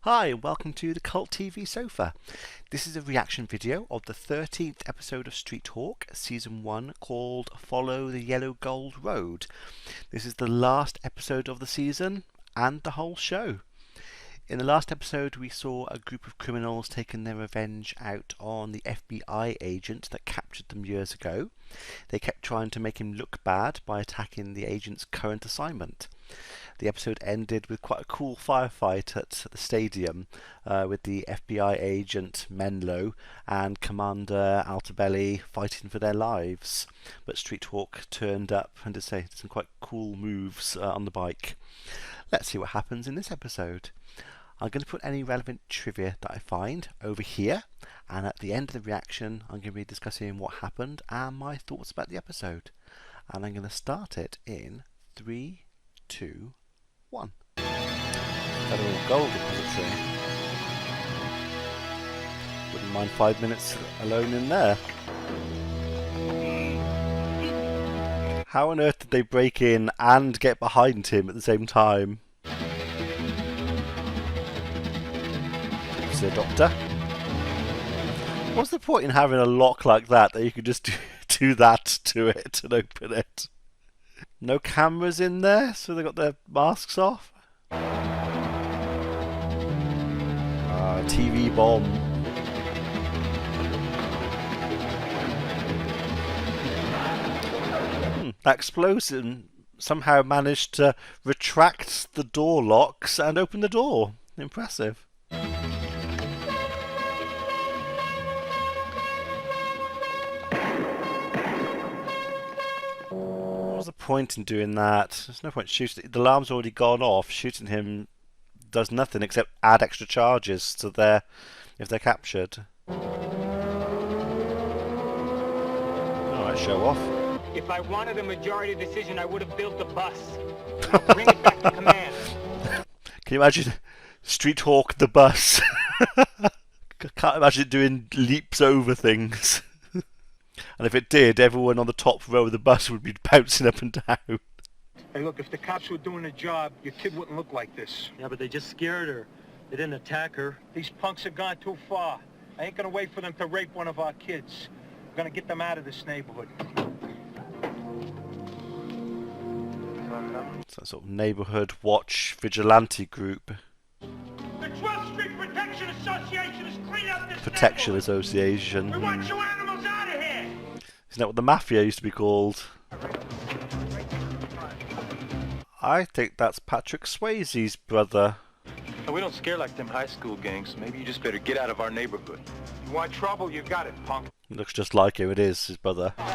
Hi, and welcome to the Cult TV Sofa. This is a reaction video of the 13th episode of Street Talk, Season 1, called Follow the Yellow Gold Road. This is the last episode of the season, and the whole show. In the last episode, we saw a group of criminals taking their revenge out on the FBI agent that captured them years ago. They kept trying to make him look bad by attacking the agent's current assignment. The episode ended with quite a cool firefight at the stadium with the FBI agent Menlo and Commander Altabelli fighting for their lives. But Street Talk turned up and did some quite cool moves on the bike. Let's see what happens in this episode. I'm going to put any relevant trivia that I find over here, and at the end of the reaction I'm going to be discussing what happened and my thoughts about the episode. And I'm going to start it in 3, 2, 1. Federal Gold Repository. Wouldn't mind 5 minutes alone in there. How on earth did they break in and get behind him at the same time? Sir Doctor. What's the point in having a lock like that you could just do that to it and open it? No cameras in there, so they got their masks off. TV bomb. That explosion somehow managed to retract the door locks and open the door. Impressive. What's the point in doing that? There's no point shooting. The alarm's already gone off. Shooting him does nothing except add extra charges to their if they're captured. Alright, show off. If I wanted a majority decision, I would have built the bus. Bring it back to command. Can you imagine Street Hawk the bus? Can't imagine it doing leaps over things. And if it did, everyone on the top row of the bus would be bouncing up and down. Hey, look, if the cops were doing a job, your kid wouldn't look like this. Yeah, but they just scared her. They didn't attack her. These punks have gone too far. I ain't gonna wait for them to rape one of our kids. I'm gonna get them out of this neighborhood. It's that sort of neighbourhood watch vigilante group. The 12th Street Protection Association is cleaning up this Protection neighborhood. Association. We want you animals out of here! Isn't that what the mafia used to be called? I think that's Patrick Swayze's brother. We don't scare like them high school gangs. Maybe you just better get out of our neighborhood. You want trouble, you got it, punk. It looks just like him. It is his brother. Well,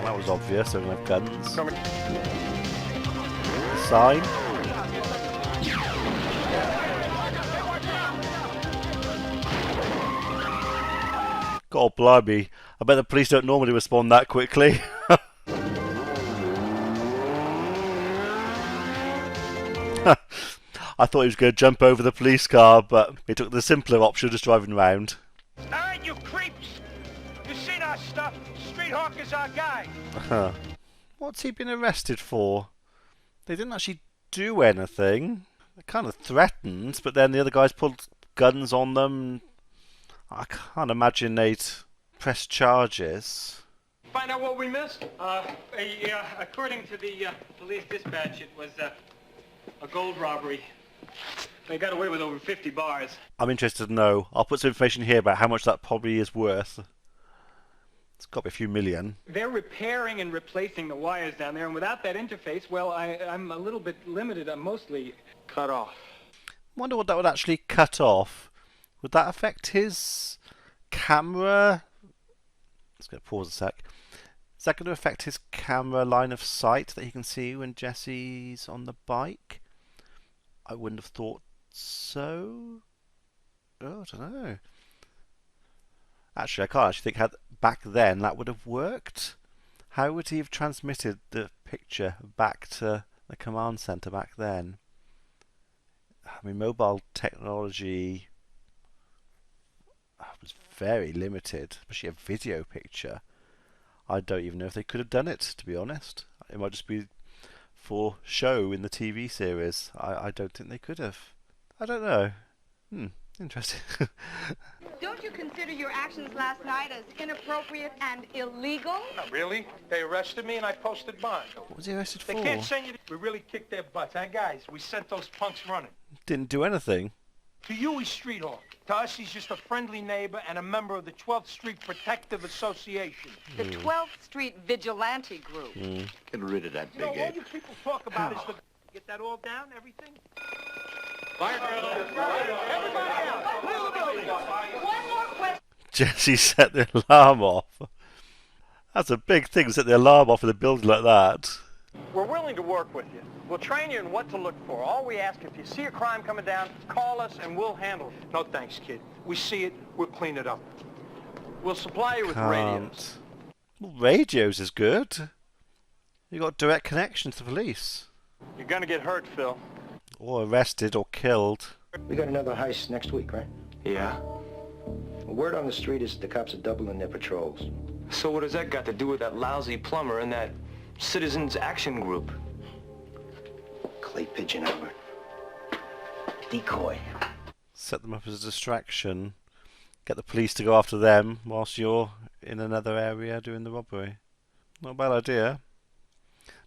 that was obvious. They don't have guns. The sign. God blimey. I bet the police don't normally respond that quickly. I thought he was going to jump over the police car, but he took the simpler option, just driving around. All right, you creeps. You seen our stuff. Street Hawk is our guy. What's he been arrested for? They didn't actually do anything. They kind of threatened, but then the other guys pulled guns on them. I can't imagine they'd press charges. Find out what we missed? According to the police dispatch, it was a gold robbery. They got away with over 50 bars. I'm interested to know. I'll put some information here about how much that probably is worth. It's got to be a few million. They're repairing and replacing the wires down there, and without that interface, well, I'm a little bit limited. I'm mostly cut off. Wonder what that would actually cut off. Would that affect his camera? Let's go pause a sec. Is that going to affect his camera line of sight that he can see when Jesse's on the bike? I wouldn't have thought so. Oh, I don't know. Actually, I can't actually think how back then that would have worked. How would he have transmitted the picture back to the command center back then? I mean, mobile technology was very limited, especially a video picture. I don't even know if they could have done it, to be honest. It might just be for show in the TV series. I don't think they could have. I don't know. Interesting. Don't you consider your actions last night as inappropriate and illegal? Not really. They arrested me and I posted bond. What was he arrested for? They can't send you. We really kicked their butts, huh, guys? We sent those punks running. Didn't do anything. To you, he's Street Hawk. To us, he's just a friendly neighbor and a member of the 12th Street Protective Association. The 12th Street Vigilante Group. Get rid of that You know, all you people talk about is the... Get that all down, everything? Fire drill. Everybody out! Clear the building! One more question. Jesse set the alarm off. That's a big thing, set the alarm off in a building like that. We're willing to work with you. We'll train you in what to look for. All we ask, if you see a crime coming down, call us and we'll handle it. No thanks, kid. We see it, we'll clean it up. We'll supply you with radios. Well, radios is good. You got direct connection to the police. You're gonna get hurt, Phil. Or arrested or killed. We got another heist next week, right? Yeah? Word on the street is the cops are doubling their patrols. So what does that got to do with that lousy plumber and that Citizens Action Group? Clay pigeon over. Decoy. Set them up as a distraction. Get the police to go after them whilst you're in another area doing the robbery. Not a bad idea.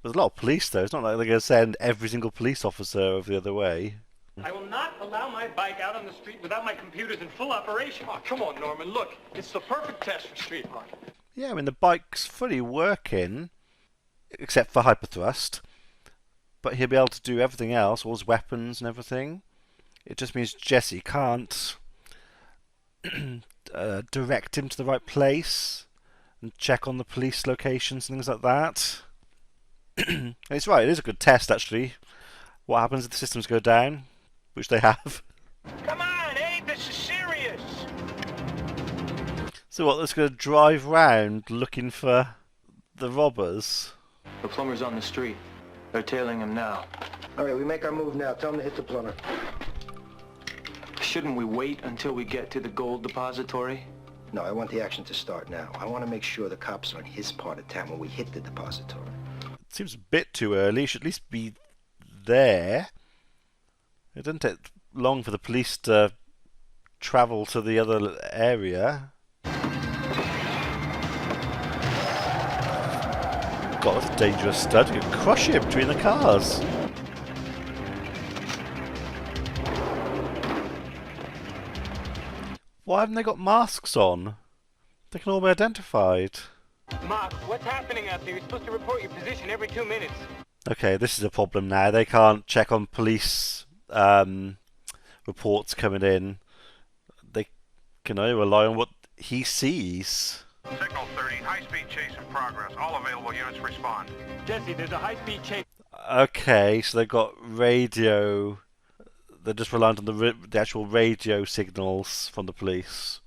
There's a lot of police though. It's not like they're going to send every single police officer over the other way. I will not allow my bike out on the street without my computers in full operation. Oh, come on, Norman. Look, it's the perfect test for Street Hawk. Yeah, I mean the bike's fully working, except for hyperthrust. But he'll be able to do everything else, all his weapons and everything. It just means Jesse can't direct him to the right place and check on the police locations and things like that. It's right, it is a good test actually. What happens if the systems go down? Which they have. Come on, Abe, this is serious. So what, they're going to drive round looking for the robbers? The plumber's on the street. They're tailing him now. All right, we make our move now. Tell them to hit the plumber. Shouldn't we wait until we get to the gold depository? No, I want the action to start now. I want to make sure the cops are in his part of town when we hit the depository. It seems a bit too early. He should at least be there. It doesn't take long for the police to travel to the other area. God, that's a dangerous stud. You can crush him between the cars. Why haven't they got masks on? They can all be identified. Mark, what's happening out there? You're supposed to report your position every 2 minutes. Okay, this is a problem now. They can't check on police reports coming in. They can only rely on what he sees. Signal 30, high-speed chase in progress. All available units respond. Jesse, there's a high-speed chase. Okay, so they've got radio. They're just reliant on the actual radio signals from the police.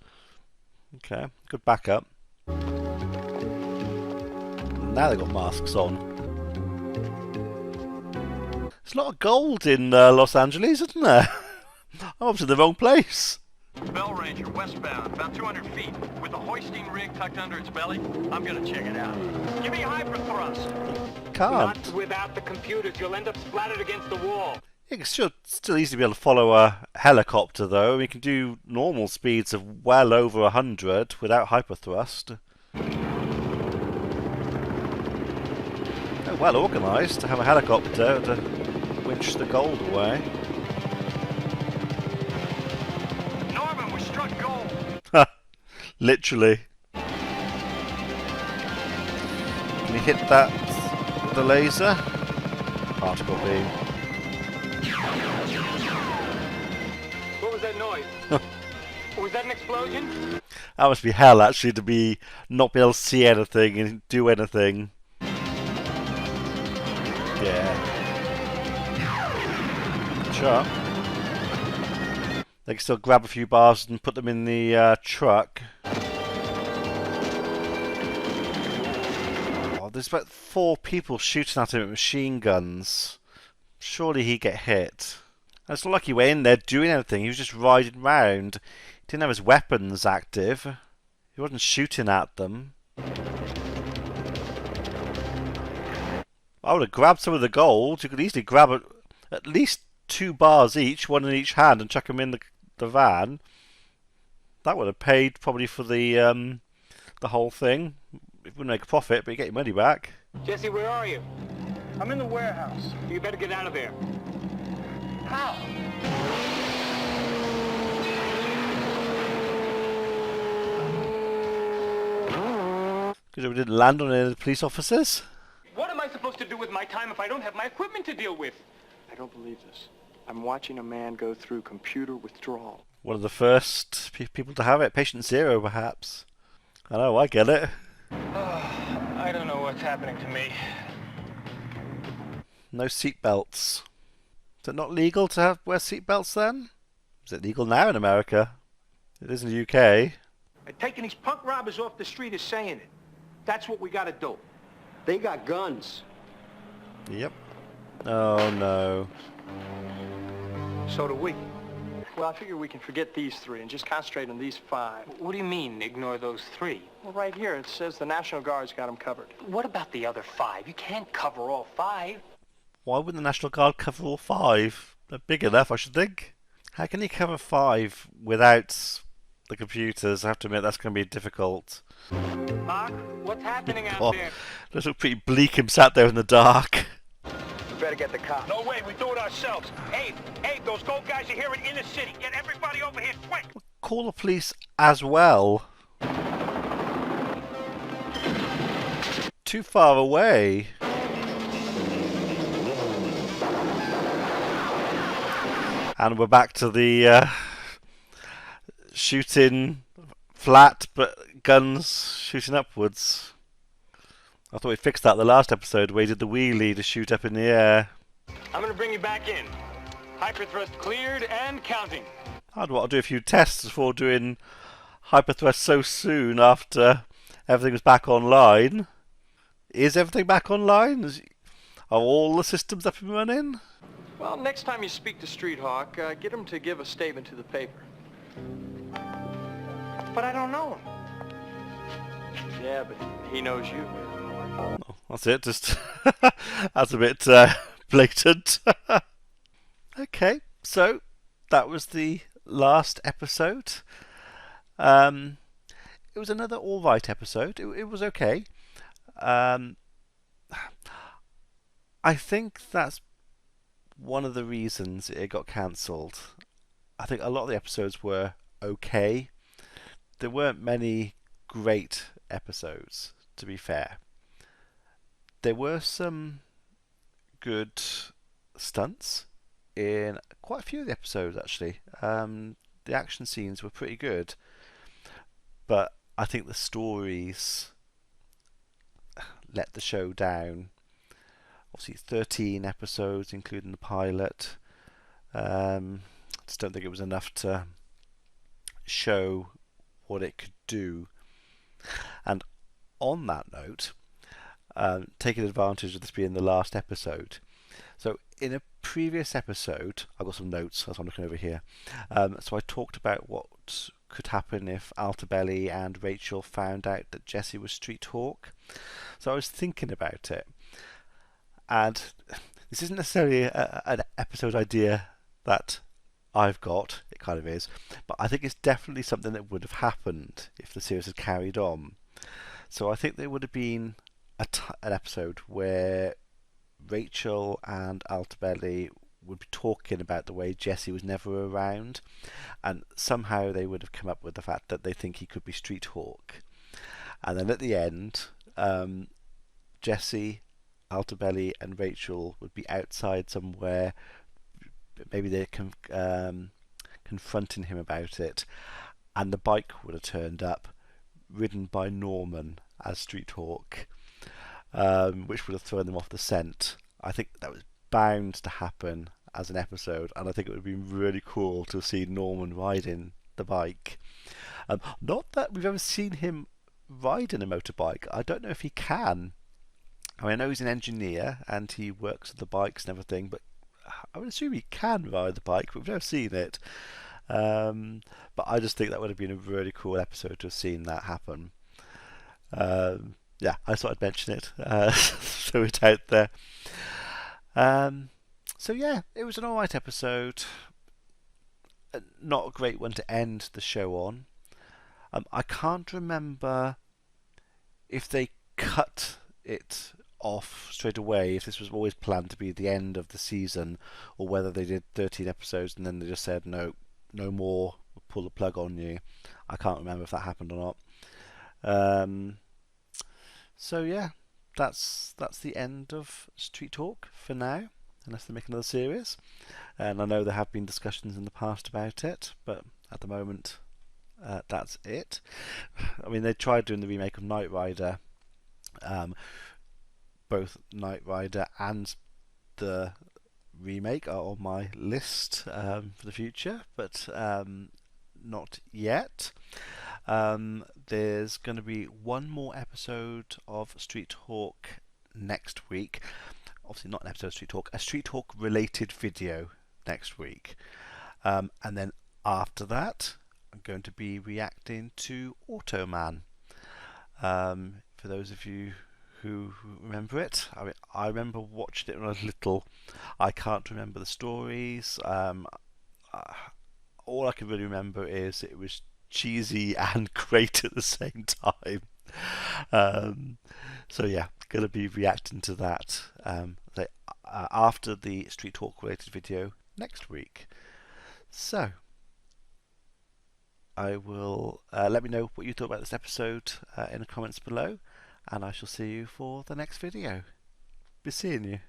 Okay, good backup. Now they've got masks on. There's a lot of gold in Los Angeles, isn't there? I'm up to the wrong place. Bell Ranger, westbound, about 200 feet, with a hoisting rig tucked under its belly. I'm gonna check it out. Give me a hyperthrust. Can't. Not without the computers. You'll end up splattered against the wall. It should still easily be able to follow a helicopter, though. We can do normal speeds of well over 100 without hyperthrust. Oh, well organised to have a helicopter to winch the gold away. Norman, we struck gold. Literally. Can you hit that with the laser? Particle beam. What was that noise? Was that an explosion? That must be hell, actually, to not be able to see anything and do anything. Yeah. Sure. They can still grab a few bars and put them in the truck. Oh, there's about 4 people shooting at him with machine guns. Surely he'd get hit. And it's not like he went in there doing anything. He was just riding round. He didn't have his weapons active. He wasn't shooting at them. I would have grabbed some of the gold. You could easily grab at least 2 bars each, one in each hand, and chuck them in the van, that would have paid probably for the whole thing. It wouldn't make a profit, but you get your money back. Jesse, where are you? I'm in the warehouse. You better get out of there. How? Because we didn't land on any of the police officers. What am I supposed to do with my time if I don't have my equipment to deal with? I don't believe this. I'm watching a man go through computer withdrawal. One of the first people to have it. Patient zero, perhaps. I know, I get it. I don't know what's happening to me. No seatbelts. Is it not legal to wear seatbelts then? Is it legal now in America? It is in the UK. And taking these punk robbers off the street is saying it. That's what we gotta do. They got guns. Yep. Oh no. So do we. Well, I figure we can forget these 3 and just concentrate on these 5. What do you mean, ignore those 3? Well, right here it says the National Guard's got them covered. What about the other 5? You can't cover all 5. Why wouldn't the National Guard cover all 5? They're big enough, I should think. How can you cover 5 without the computers? I have to admit, that's going to be difficult. Mark, what's happening out Oh, there? does look pretty bleak, him sat there in the dark. We better get the cops. No way, we do it ourselves. Abe, those gold guys are here in the city. Get everybody over here quick. Call the police as well. Too far away. And we're back to the shooting flat, but guns shooting upwards. I thought we fixed that the last episode where he did the wheelie to shoot up in the air. I'm gonna bring you back in. Hyperthrust cleared and counting. I'd want to do a few tests before doing hyperthrust so soon after everything was back online. Is everything back online? Are all the systems up and running? Well, next time you speak to Street Hawk, get him to give a statement to the paper. But I don't know him. Yeah, but he knows you. Oh, that's it, just that's a bit blatant. Okay, so that was the last episode. It was another alright episode. It was okay. I think that's one of the reasons it got cancelled. I think a lot of the episodes were okay. There weren't many great episodes, to be fair. There were some good stunts in quite a few of the episodes, actually. The action scenes were pretty good, but I think the stories let the show down. Obviously 13 episodes including the pilot. Just don't think it was enough to show what it could do. And on that note, taking advantage of this being the last episode, so in a previous episode, I've got some notes as I'm looking over here, so I talked about what could happen if Altobelli and Rachel found out that Jesse was Street Hawk. So I was thinking about it, and this isn't necessarily an episode idea that I've got, it kind of is, but I think it's definitely something that would have happened if the series had carried on. So I think there would have been an episode where Rachel and Altobelli would be talking about the way Jesse was never around, and somehow they would have come up with the fact that they think he could be Street Hawk. And then at the end, Jesse, Altobelli and Rachel would be outside somewhere. Maybe they're confronting him about it, and the bike would have turned up, ridden by Norman as Street Hawk, which would have thrown them off the scent. I think that was bound to happen as an episode, and I think it would have been really cool to see Norman riding the bike. Not that we've ever seen him riding a motorbike. I don't know if he can. I mean, I know he's an engineer and he works with the bikes and everything, but I would assume he can ride the bike, but we've never seen it. But I just think that would have been a really cool episode to have seen that happen. Yeah, I thought I'd mention it, throw it out there. So yeah, it was an alright episode. Not a great one to end the show on. I can't remember if they cut it off straight away, if this was always planned to be the end of the season, or whether they did 13 episodes and then they just said no, no more, we'll pull the plug on you. I can't remember if that happened or not. So yeah, that's the end of Street Talk for now, unless they make another series. And I know there have been discussions in the past about it, but at the moment, that's it. I mean, they tried doing the remake of Knight Rider. Both Knight Rider and the remake are on my list for the future, but not yet. There's going to be one more episode of Street Talk next week. Obviously not an episode of Street Talk, a Street Talk related video next week. And then after that, I'm going to be reacting to Automan. For those of you who remember it, I remember watching it when I was little. I can't remember the stories. All I can really remember is it was cheesy and great at the same time. So yeah, going to be reacting to that after the Street Talk related video next week. So I will let me know what you thought about this episode in the comments below, and I shall see you for the next video. Be seeing you.